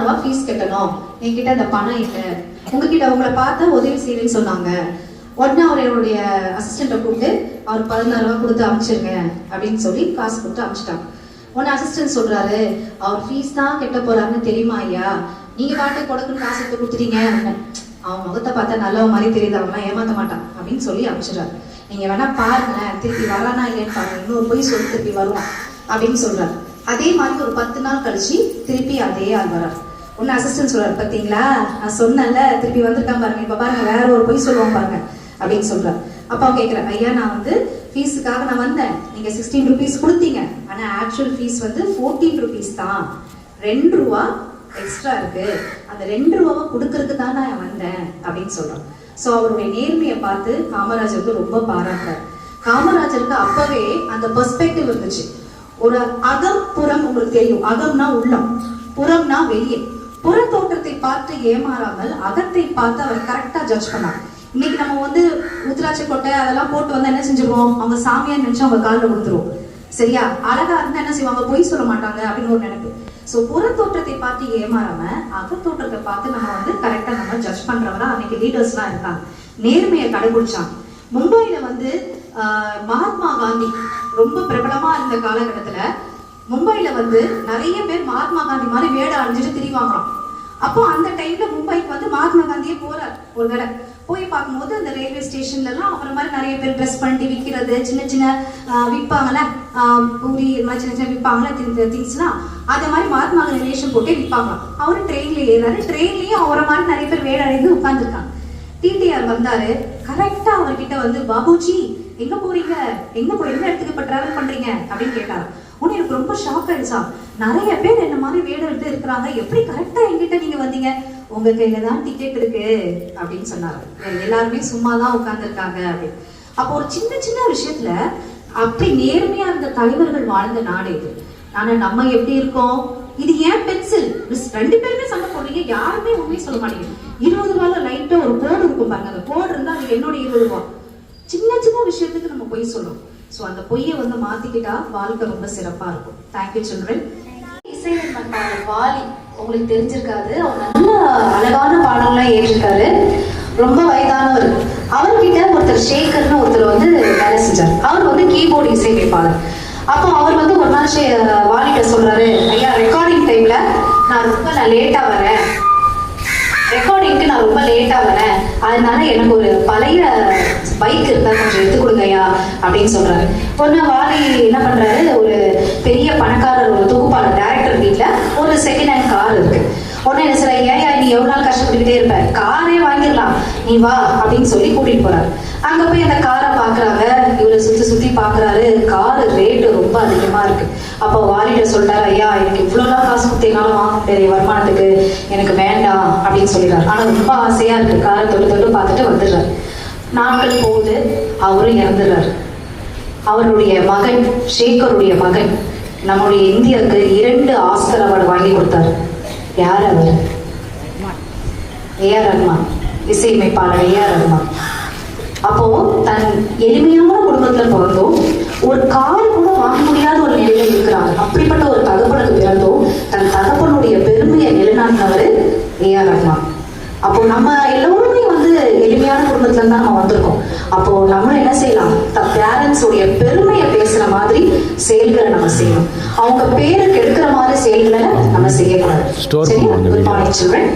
ரூபா ஃபீஸ் கட்டணும், என்கிட்ட அந்த பணம் இல்லை, உங்ககிட்ட உங்களை பார்த்தா உதவி செய்யணும்னு சொன்னாங்க. உடனே அவர் என்னுடைய அசிஸ்டண்ட்டை கூப்பிட்டு அவர் 16 ரூபா கொடுத்து அனுப்பிச்சிருங்க அப்படின்னு சொல்லி காசு கொடுத்து அனுப்பிச்சிட்டாங்க. உடனே அசிஸ்டன்ட் சொல்றாரு, அவர் ஃபீஸ் தான் கெட்ட போறாருன்னு தெரியுமா ஐயா, நீங்க பாட்டு கொடுக்குன்னு காசு எடுத்து கொடுத்துட்டீங்க. அவன் முகத்தை பார்த்தா நல்லவ மாதிரி தெரியுது, அவன்லாம் ஏமாத்த மாட்டான் அப்படின்னு சொல்லி அனுப்பிச்சிடுறாரு. நீங்க வேணா பாருங்க, திருப்பி வரானா இல்லைன்னு பாருங்க, இன்னொரு போய் சொல்லி திருப்பி வருவான் அப்படின்னு சொல்றாரு. அதே மாதிரி ஒரு 10 நாள் கழிச்சு திருப்பி அதே ஆள் வர்றாரு. ஒன்னு அசிஸ்டன்ட் சொல்றாரு, பார்த்தீங்களா நான் சொன்னேன்ல திருப்பி வந்திருக்கான் பாருங்க, இப்ப பாருங்க வேற ஒரு போய் சொல்லுவான் பாருங்க அப்படின்னு சொல்றாரு. அப்ப அவன் கேட்கிறேன், ஐயா நான் வந்து ஃபீஸுக்காக நான் வந்தேன், நீங்க 16 ருபீஸ் கொடுத்தீங்க, ஆனா ஆக்சுவல் ஃபீஸ் வந்து 14 ருபீஸ் தான், 2 ரூபா எக்ஸ்ட்ரா இருக்கு, அந்த 2 ரூபாவை கொடுக்கறதுக்கு தான் நான் வந்தேன் அப்படின்னு சொல்றான். ஸோ அவருடைய நேர்மையை பார்த்து காமராஜர் வந்து ரொம்ப பாராட்டுறாரு. காமராஜருக்கு அப்பவே அந்த பெர்ஸ்பெக்டிவ் இருந்துச்சு. ஒரு அகம் புறம், உங்களுக்கு தெரியும், அகம்னா உள்ளம், புறம்னா வெளியே. புற தோற்றத்தை பார்த்து ஏமாறாமல் அகத்தை பார்த்து அவர் கரெக்டா ஜட்ஜ் பண்ணார். இன்னைக்கு நம்ம வந்து உத்திராட்ச கொட்டை அதெல்லாம் போட்டு வந்து என்ன செஞ்சிருவோம், அவங்க சாமியா நினைச்சு அவங்க காலில் விழுந்துருவோம். சரியா? அழகா இருந்தா என்ன செய்வாங்க, பொய் சொல்ல மாட்டாங்க அப்படின்னு ஒரு நினைப்பு. ஸோ புற தோற்றத்தை பார்த்து ஏமாறாம அகத்தோற்றத்தை பார்த்து நம்ம வந்து கரெக்டா நம்ம ஜட்ஜ் பண்றவங்க அன்னைக்கு லீடர்ஸ்லாம் இருக்காங்க. நேர்மையை கடைபிடிச்சாங்க. மும்பையில வந்து மகாத்மா காந்தி ரொம்ப பிரபலமா இருந்த காலகட்டத்துல மும்பையில வந்து நிறைய பேர் மகாத்மா காந்தி மாதிரி வேட அணிஞ்சிட்டு திரிவாங்களாம். அப்போ அந்த டைம்ல மும்பைக்கு வந்து மகாத்மா காந்தியே போறார். ஒரு தடவை போய் பார்க்கும்போது அந்த ரயில்வே ஸ்டேஷன்ல எல்லாம் அவரை மாதிரி நிறைய பேர் ட்ரெஸ் பண்ணிட்டு விற்கிறது, சின்ன சின்ன விற்பாங்கல்ல, பூரி இது மாதிரி சின்ன சின்ன விற்பாங்கல்ல திங்ஸ்லாம், அதே மாதிரி மகாத்மா காந்தி வேஷம் போட்டே விற்பாங்களாம். அவரு ட்ரெயின்ல ஏறாரு, ட்ரெயின்லயும் அவரை மாதிரி நிறைய பேர் வேட அடைந்து உட்கார்ந்துருக்காங்க. டிடிஆர் வந்தாரு, கரெக்டா அவர்கிட்ட வந்து, பாபுஜி எங்க போறீங்க, எந்த இடத்துக்கு இப்ப டிராவல் பண்றீங்க அப்படின்னு கேட்டாரு. உடனே எனக்கு ரொம்ப ஷாக் ஆயிடுச்சா, நிறைய பேர் என்ன மாதிரி வேட எடுத்து இருக்கிறாங்க, எப்படி கரெக்டா என்கிட்ட நீங்க வந்தீங்க, உங்க கையில தான் டிக்கெட் இருக்கு அப்படின்னு சொன்னாரு. எல்லாருமே சும்மாதான் உட்கார்ந்துருக்காங்க அப்படின்னு. அப்போ ஒரு சின்ன சின்ன விஷயத்துல அப்படி நேர்மையா இருந்த தலைவர்கள் வாழ்ந்த நாடு இது. ஆனா நம்ம எப்படி இருக்கோம், இது ஏன் பென்சில், 2 பேருமே சண்டை போடுறீங்க, யாருமே உண்மையை சொல்ல மாட்டேங்குது. 20 ரூபாய்ல லைட்டா ஒரு கோடு இருக்கும் பாருங்க, அந்த கோடு இருந்தா அது என்னோட 20 ரூபா. சின்ன சின்ன விஷயத்துக்கு நம்ம பொய் சொல்றோம். ஸோ அந்த பொய்யை வந்து மாத்திக்கிட்டா வாழ்க்கை ரொம்ப சிறப்பா இருக்கும். Thank you children. இசையம்மன் பாடல் வாலி உங்களுக்கு தெரிஞ்சிருக்காது, அவர் நல்ல அழகான பாடல்லாம் ஏற்றிருக்காரு. ரொம்ப வயதானவர். அவர்கிட்ட ஒருத்தர் ஷேகர்னு ஒருத்தர் வந்து வேலை செஞ்சார். அவர் வந்து கீபோர்டு இசையமைப்பாளர். அப்போ அவர் வந்து ஒரு நாள் வாலிட்ட சொல்றாரு, ஐயா ரெக்கார்டிங் டைம்ல நான் ரொம்ப லேட்டா வரேன், ரெக்கார்டிங்க்கு நான் ரொம்ப லேட்டா வரேன், அதனால எனக்கு ஒரு பழைய பைக் இருந்தா கொஞ்சம் எடுத்து கொடுங்கய்யா அப்படின்னு சொல்றாரு. ஒன்னு வாலி என்ன பண்றாரு, ஒரு பெரிய பணக்காரர் ஒரு தொகுப்பாளர் டைரக்டர் வீட்டுல ஒரு செகண்ட் ஹேண்ட் கார் இருக்கு. உடனே என்ன சொல்ற, ஏயா நீ எவ்வளவு நாள் கஷ்டப்பட்டுக்கிட்டே இருப்ப, காரே வாங்கிடலாம் நீ வா அப்படின்னு சொல்லி கூட்டிட்டு போறாரு. அங்க போய் அந்த காரை பாக்குறாங்க, இவரை சுத்தி சுத்தி பாக்குறாரு, காரு ரேட்டு ரொம்ப அதிகமா இருக்கு. அப்போ வாலிட்ட சொல்றாரு, ஐயா எனக்கு இவ்வளவுதான் காசு குத்தினாலும் வாங்க முடியாது வருமானத்துக்கு, எனக்கு வேண்டாம் அப்படின்னு சொல்லிடுறாரு. ஆனா ரொம்ப ஆசையா இருக்கு, காரை தொட்டு தொட்டு பார்த்துட்டு வந்துடுறாரு. நாட்கள் போகுது, அவரும் இறந்துடுறாரு. அவருடைய மகன், ஷேகருடைய மகன் நம்முடைய இந்தியாவுக்கு 2 ஆஸ்கர் அவார்டு வாங்கி கொடுத்தாரு. யார் அவர்? ஏஆர் ரஹ்மான், இசையமைப்பாளர் ஏஆர் ரஹ்மான். அப்போ தன் எளிமையான குடும்பத்துல பிறந்தோம், ஒரு கார் கூட வாங்க முடியாத ஒரு நிலையில இருக்கிறாங்க. அப்படிப்பட்ட ஒரு தகப்பனுக்கு பிறந்தோம், தன் தகப்பனுடைய பெருமையை நிலைநாட்டினவர் ஏஆர் ரஹ்மான். அப்போ நம்ம எல்லோருமே வந்து எளிமையான குடும்பத்துல இருந்தா நம்ம வந்திருக்கோம். அப்போ நம்ம என்ன செய்யலாம், பேரண்ட்ஸோடைய பெருமையை பேசுற மாதிரி செயல்களை நம்ம செய்யணும். அவங்க பேரு கெடுக்கிற மாதிரி செயல்களை நம்ம செய்யக்கூடாது. Good morning children.